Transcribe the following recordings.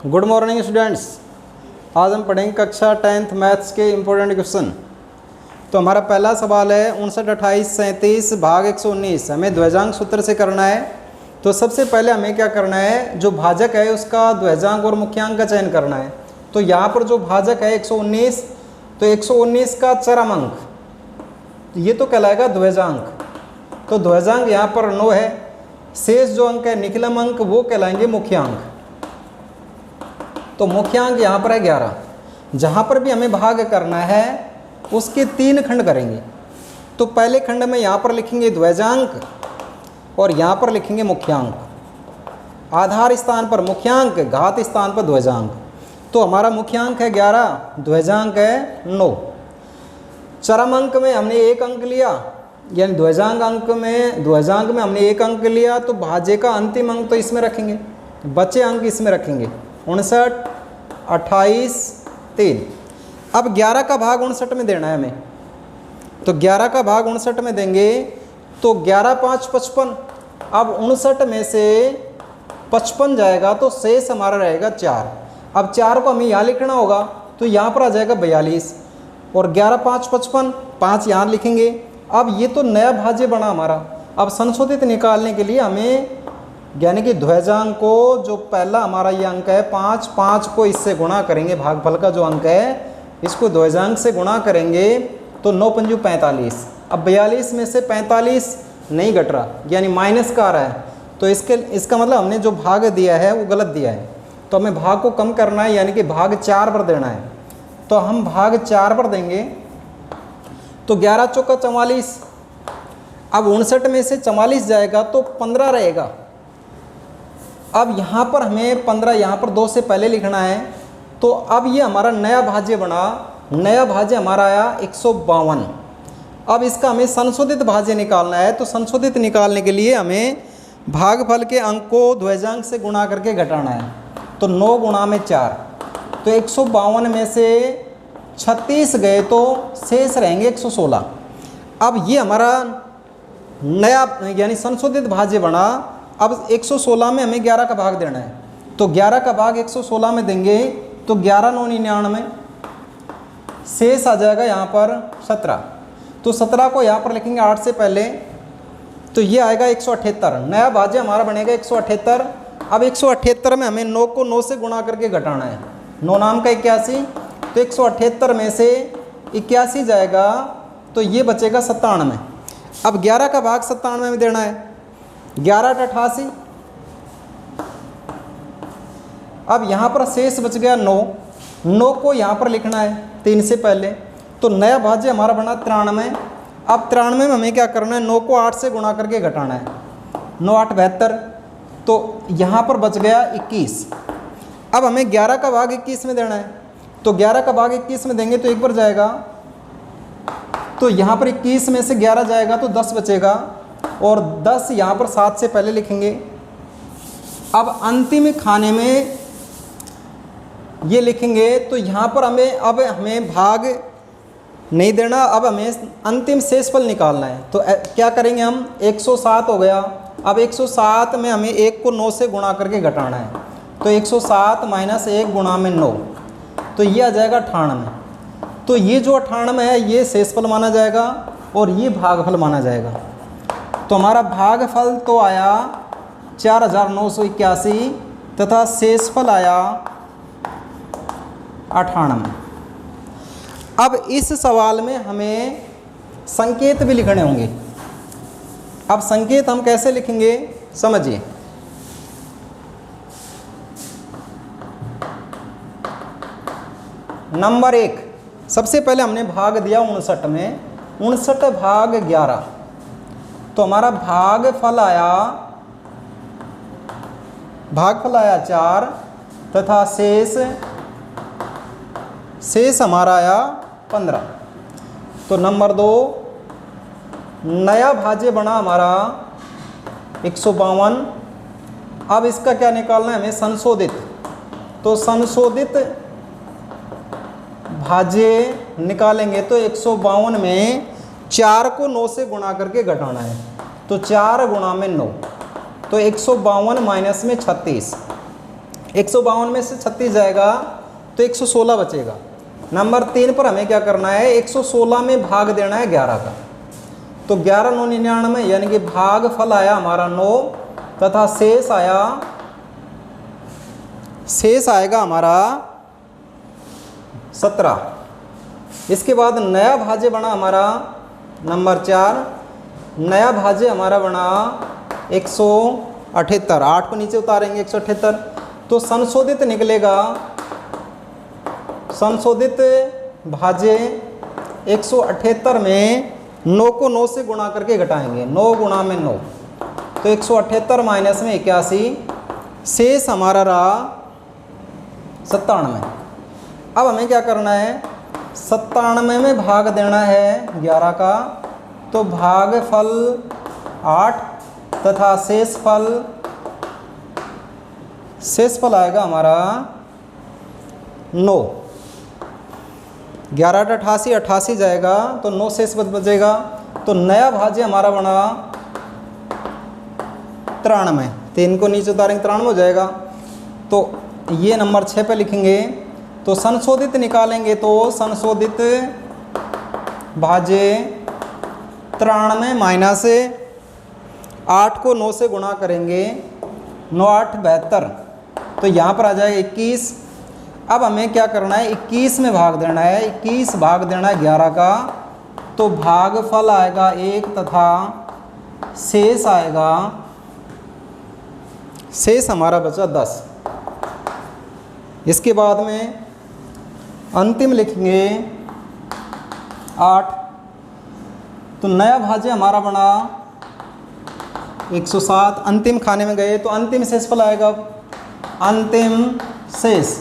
Good morning students. आज हम पढ़ेंगे कक्षा 10th मैथ्स के इम्पोर्टेंट क्वेश्चन। तो हमारा पहला सवाल है 59, 28, 37 भाग 119 हमें द्विजांक सूत्र से करना है। तो सबसे पहले हमें क्या करना है, जो भाजक है उसका द्विजांक और मुख्यांक का चयन करना है। तो यहाँ पर जो भाजक है 119, तो 119 का चरम अंक ये तो कहलाएगा द्विजांक। तो द्विजांक यहाँ पर 9 है। शेष जो अंक है निखिलम अंक वो कहलाएंगे मुख्यांक। तो मुख्यांक यहाँ पर है 11। जहाँ पर भी हमें भाग करना है उसके 3 खंड करेंगे। तो पहले खंड में यहाँ पर लिखेंगे द्विजांक और यहाँ पर लिखेंगे मुख्यांक। आधार स्थान पर मुख्यांक, घात स्थान पर द्विजांक। तो हमारा मुख्यांक है 11, द्विजांक है 9। चरम अंक में हमने 1 अंक लिया, यानी द्विजांक में हमने 1 अंक लिया। तो भाज्य का अंतिम अंक तो इसमें रखेंगे, बचे अंक इसमें रखेंगे। 59, 28, 3। अब 11 का भाग 59 में देना है हमें। तो 11 का भाग 59 में देंगे तो 11 5 55। अब 59 में से 55 जाएगा तो शेष हमारा रहेगा 4। अब 4 को हमें यहाँ लिखना होगा तो यहाँ पर आ जाएगा 42 और 11 5 55, 5 यहाँ लिखेंगे। अब ये तो नया भाज्य बना हमारा। अब संशोधित निकालने के लिए हमें यानी कि द्विजांक को जो पहला हमारा ये अंक है 5, 5 को इससे गुणा करेंगे। भागफल का जो अंक है इसको द्विजांक से गुणा करेंगे तो 9 पंजू 45। अब 42 में से 45 नहीं घट रहा, यानी माइनस का आ रहा है। तो इसका मतलब हमने जो भाग दिया है वो गलत दिया है। तो हमें भाग को कम करना है, यानी कि भाग 4 पर देना है। तो हम भाग 4 पर देंगे तो 11 चौका 44। अब 59 में से 44 जाएगा तो 15 रहेगा। अब यहाँ पर हमें 15 यहाँ पर 2 से पहले लिखना है। तो अब ये हमारा नया भाज्य बना। नया भाज्य हमारा आया 152। अब इसका हमें संशोधित भाज्य निकालना है। तो संशोधित निकालने के लिए हमें भागफल के अंक को द्विजांक से गुणा करके घटाना है। तो 9 गुणा में 4, तो 152 में से 36 गए तो शेष रहेंगे 116। अब ये हमारा नया यानी संशोधित भाज्य बना। अब 116 में हमें 11 का भाग देना है। तो 11 का भाग 116 में देंगे तो 11 9 99, शेष आ जाएगा यहाँ पर 17। तो 17 को यहाँ पर लिखेंगे 8 से पहले, तो ये आएगा 178। नया भाज्य हमारा बनेगा 178। अब 178 में हमें 9 को 9 से गुणा करके घटाना है। 9 नाम का 81, तो 178 में से 81 जाएगा तो ये बचेगा 97। अब 11 का भाग 97 में देना है। 11 88। अब यहाँ पर शेष बच गया 9। 9 को यहाँ पर लिखना है 3 से पहले। तो नया भाज्य हमारा बना 93। अब 93 में हमें क्या करना है, 9 को 8 से गुणा करके घटाना है। 9 8 72। तो यहाँ पर बच गया 21। अब हमें 11 का भाग 21 में देना है। तो 11 का भाग 21 में देंगे तो 1 पर जाएगा। तो यहाँ पर 21 में से 11 जाएगा तो 10 बचेगा और 10 यहाँ पर 7 से पहले लिखेंगे। अब अंतिम खाने में ये लिखेंगे तो यहाँ पर हमें भाग नहीं देना। अब हमें अंतिम शेषफल निकालना है। तो क्या करेंगे हम, 107 हो गया। अब 107 में हमें 1 को 9 से गुणा करके घटाना है। तो 107 माइनस 1 गुणा में 9, तो ये आ जाएगा 98। तो ये जो 98 है ये शेषफल माना जाएगा और ये भागफल माना जाएगा। तो हमारा भागफल तो आया 4981 तथा शेषफल आया 98। अब इस सवाल में हमें संकेत भी लिखने होंगे। अब संकेत हम कैसे लिखेंगे समझिए। नंबर 1, सबसे पहले हमने भाग दिया 59 में, 59 भाग 11। तो हमारा भागफल आया 4 तथा शेष हमारा आया 15। तो नंबर 2, नया भाज्य बना हमारा 152। अब इसका क्या निकालना है हमें, संशोधित। तो संशोधित भाज्य निकालेंगे तो 152 में 4 को 9 से गुणा करके घटाना है। तो 4 गुणा में 9, तो 152 माइनस में 36, 152 में से 36 जाएगा तो 116 बचेगा। नंबर 3 पर हमें क्या करना है, 116 में भाग देना है 11 का। तो 11 9 99, यानी कि भागफल आया हमारा 9 तथा शेष आएगा हमारा 17। इसके बाद नया भाज्य बना हमारा नंबर 4, नया भाज्य हमारा बना 178। 8 को नीचे उतारेंगे 178, तो संशोधित निकलेगा, संशोधित भाज्य 178 में 9 को 9 से गुणा करके घटाएंगे, 9 गुणा में 9, तो 178 माइनस में 81, शेष हमारा रहा 97। अब हमें क्या करना है, 97 में भाग देना है 11 का, तो भागफल 8 तथा शेषफल आएगा हमारा 9। 11 8 88, 88 जाएगा तो 9 शेष बचेगा। तो नया भाज्य हमारा बना 93, 3 को नीचे उतारेंगे 93 हो जाएगा। तो ये नंबर 6 पे लिखेंगे। तो संशोधित निकालेंगे तो संशोधित भाज्य 93 माइनस 8 को 9 से गुणा करेंगे, 9 8 72, तो यहाँ पर आ जाएगा 21। अब हमें क्या करना है, 21 में भाग देना है, 21 भाग देना है 11 का, तो भागफल आएगा 1 तथा शेष आएगा, शेष हमारा बचा 10। इसके बाद में अंतिम लिखेंगे 8। तो नया भाज्य हमारा बना 107। अंतिम खाने में गए तो अंतिम शेषफल आएगा, अंतिम शेष,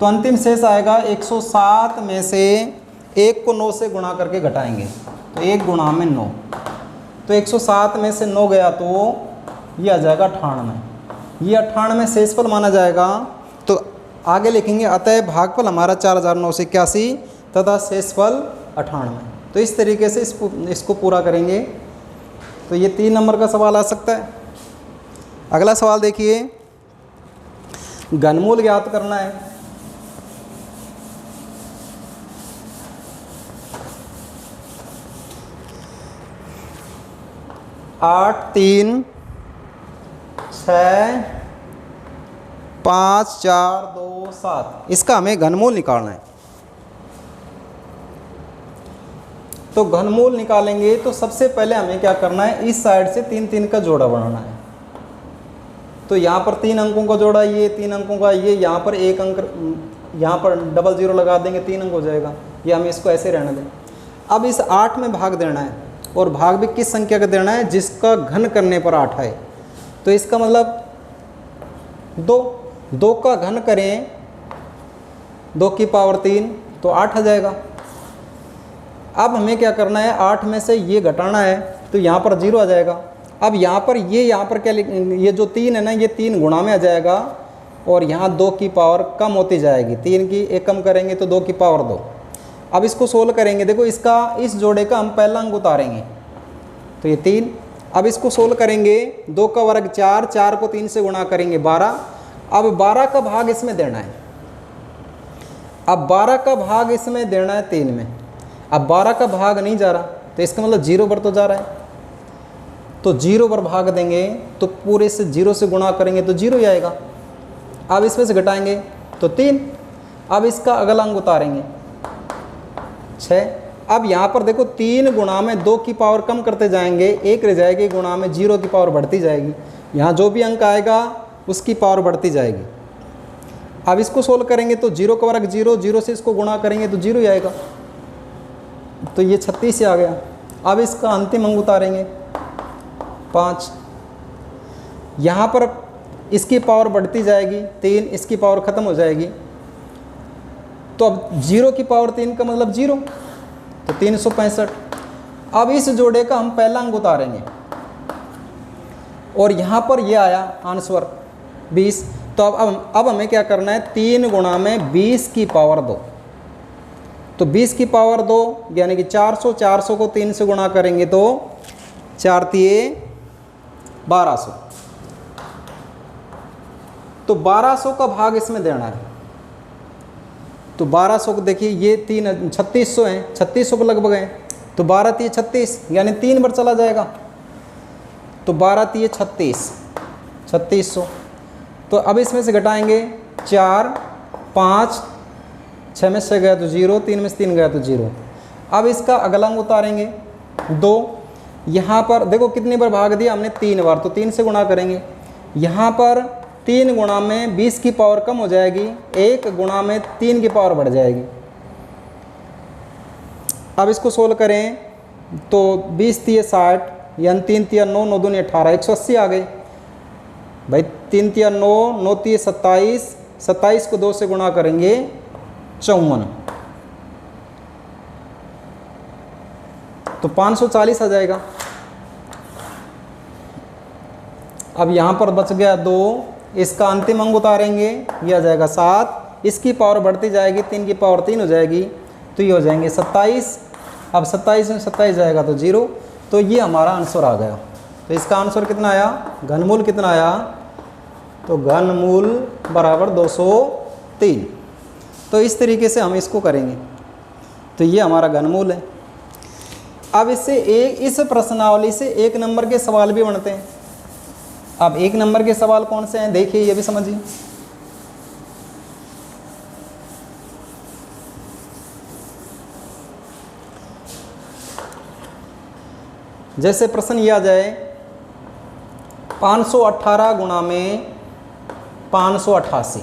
तो अंतिम शेष आएगा 107 में से 1 को 9 से गुणा करके घटाएंगे, तो 1 गुणा में 9, तो 107 में से 9 गया तो ये आ जाएगा 98, ये 98 शेषफल माना जाएगा। तो आगे लिखेंगे अतः भागफल हमारा 4981 तथा शेषफल 98। तो इस तरीके से इसको पूरा करेंगे। तो ये 3 नंबर का सवाल आ सकता है। अगला सवाल देखिए, घनमूल ज्ञात करना है। आठ 3 6 5 4 2 7, इसका हमें घनमूल निकालना है। तो घनमूल निकालेंगे तो सबसे पहले हमें क्या करना है, इस साइड से 3 3 का जोड़ा बनाना है। तो यहाँ पर 3 अंकों का जोड़ा, ये 3 अंकों का, ये यहाँ पर 1 अंक, यहाँ पर डबल जीरो लगा देंगे, 3 अंक हो जाएगा। ये हमें इसको ऐसे रहने दें। अब इस 8 में भाग देना है, और भाग भी किस संख्या का देना है, जिसका घन करने पर 8 है। तो इसका मतलब 2 का घन करें 2 की पावर 3 तो 8 आ जाएगा। अब हमें क्या करना है, 8 में से ये घटाना है, तो यहाँ पर 0 आ जाएगा। अब यहाँ पर क्या ये जो 3 है ना, ये 3 गुणा में आ जाएगा, और यहाँ 2 की पावर कम होती जाएगी। 3 की 1 कम करेंगे तो 2 की पावर 2। अब इसको सोल्व करेंगे, देखो इस जोड़े का हम पहला अंक उतारेंगे, तो ये 3। अब इसको सोल्व करेंगे, 2 का वर्ग 4, 4 को 3 से गुणा करेंगे 12। अब 12 का भाग इसमें देना है, अब 12 का भाग इसमें देना है 3 में। अब 12 का भाग नहीं जा रहा, तो इसका मतलब 0 पर तो जा रहा है, तो 0 पर भाग देंगे तो पूरे से 0 से गुणा करेंगे तो 0 ही आएगा। अब इसमें से घटाएंगे तो 3। अब इसका अगला अंक उतारेंगे 6। अब यहाँ पर देखो 3 गुणा में 2 की पावर कम करते जाएंगे, 1 रह जाएगी, गुणा में 0 की पावर बढ़ती जाएगी। यहाँ जो भी अंक आएगा उसकी पावर बढ़ती जाएगी। अब इसको सोल्व करेंगे तो 0 का वर्ग 0, 0 से इसको गुणा करेंगे तो 0 ही आएगा। तो ये 36 से आ गया। अब इसका अंतिम अंक उतारेंगे 5। यहाँ पर इसकी पावर बढ़ती जाएगी 3, इसकी पावर ख़त्म हो जाएगी। तो अब 0 की पावर 3 का मतलब 0, तो 365। अब इस जोड़े का हम पहला अंक उतारेंगे, और यहाँ पर ये आया आंसर 20। तो अब हमें क्या करना है, 3 गुणा में 20 की पावर 2, तो 20 की पावर 2 यानी कि 400। 400 को 3 से गुणा करेंगे तो 4 3 1200। तो 1200 का भाग इसमें देना है। तो 1200 को देखिए ये 3600 है, 3600 के लगभग है, तो 12 3 36 यानी 3 बार चला जाएगा। तो 12 3 36, 3600। तो अब इसमें से घटाएंगे 4 5, 6 में 6 गया तो 0, 3 में से 3 गया तो 0। अब इसका अगला अंक उतारेंगे 2। यहाँ पर देखो कितनी बार भाग दिया हमने, 3 बार, तो 3 से गुणा करेंगे। यहाँ पर 3 गुणा में 20 की पावर कम हो जाएगी, 1 गुणा में 3 की पावर बढ़ जाएगी। अब इसको सोल्व करें तो 20 3 60 यानी 3 3 9, 9 दूनी 18, 180 आ गई भाई। 3 3 9, 9 3 27, 27 को 2 से गुणा करेंगे 54, तो 540 आ जाएगा। अब यहाँ पर बच गया 2, इसका अंतिम अंक उतारेंगे, ये आ जाएगा 7, इसकी पावर बढ़ती जाएगी, 3 की पावर 3 हो जाएगी, तो ये हो जाएंगे 27। अब 27 में 27 जाएगा तो 0, तो ये हमारा आंसर आ गया। तो इसका आंसर कितना आया, घनमूल कितना आया, तो घनमूल बराबर 203। तो इस तरीके से हम इसको करेंगे, तो ये हमारा घनमूल है। अब इससे इस प्रश्नावली से 1 नंबर के सवाल भी बनते हैं। अब 1 नंबर के सवाल कौन से हैं देखिए, ये भी समझिए। जैसे प्रश्न ये आ जाए 518 गुणा में 588,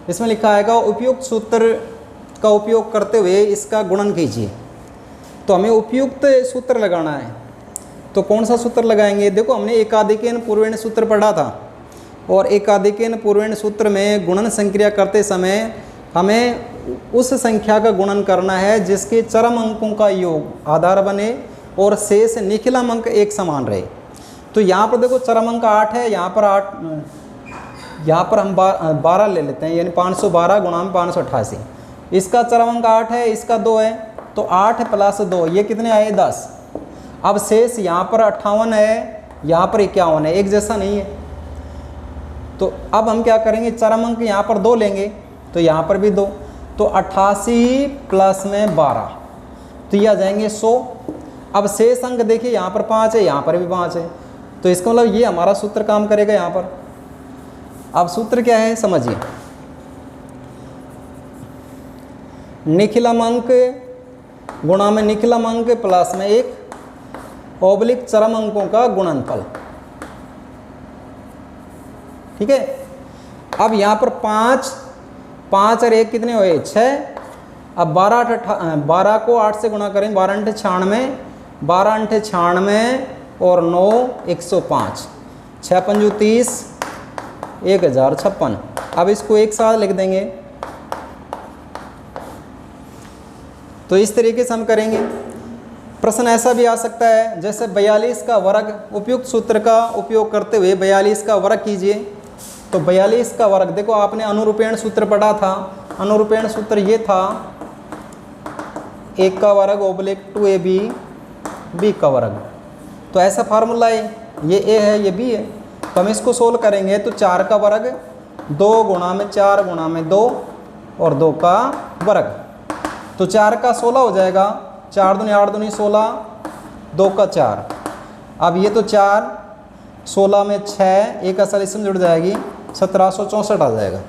इसमें लिखा आएगा उपयुक्त सूत्र का उपयोग करते हुए इसका गुणन कीजिए। तो हमें उपयुक्त सूत्र लगाना है, तो कौन सा सूत्र लगाएंगे। देखो हमने एकाधिकेन पूर्वेण सूत्र पढ़ा था, और एकाधिकेन पूर्वेण सूत्र में गुणन संक्रिया करते समय हमें उस संख्या का गुणन करना है जिसके चरम अंकों का योग आधार बने और शेष निखिलम अंक एक समान रहे। तो यहाँ पर देखो चरम अंक 8 है, यहाँ पर 8, यहाँ पर हम 12 ले लेते हैं, यानी 512 गुणा में 588। इसका चरम अंक 8 है, इसका 2 है, तो 8 + 2 ये कितने आए, 10। अब शेष यहाँ पर 58 है, यहाँ पर 51 है, एक जैसा नहीं है। तो अब हम क्या करेंगे, चरम अंक यहाँ पर 2 लेंगे, तो यहाँ पर भी 2, तो 88 प्लस में 12, तो ये आ जाएंगे 100। अब शेष अंक देखिए यहाँ पर 5 है, यहाँ पर भी 5 है, तो इसका मतलब ये हमारा सूत्र काम करेगा यहाँ पर। अब सूत्र क्या है समझिए, निखिलम अंक गुणा में निखिलम अंक प्लस में 1 ओब्लिक चरम अंकों का गुणनफल। ठीक है। अब यहाँ पर 5 और 1 कितने हुए, 6। अब 12 को 8 से गुणा करें, 12 × 96, 12 × 96 और 9 105, 6 × 30, 1056। अब इसको एक साथ लिख देंगे। तो इस तरीके से हम करेंगे। प्रश्न ऐसा भी आ सकता है जैसे 42 का वर्ग, उपयुक्त सूत्र का उपयोग करते हुए 42 का वर्ग कीजिए। तो 42 का वर्ग, देखो आपने अनुरूपेण सूत्र पढ़ा था, अनुरूपेण सूत्र ये था 1 का वर्ग ओब्लिक 2ab b का वर्ग। तो ऐसा फार्मूला है, ये a है ये b है। तो हम इसको सोल्व करेंगे तो 4 का वर्ग 2 गुणा में 4 गुणा में 2 और 2 का वर्ग, तो 4 का 16 हो जाएगा, 4 दूनी 8 दूनी 16, 2 का 4। अब ये तो 4, 16 में 6, एक असल इसमें जुड़ जाएगी, 1764 आ जाएगा।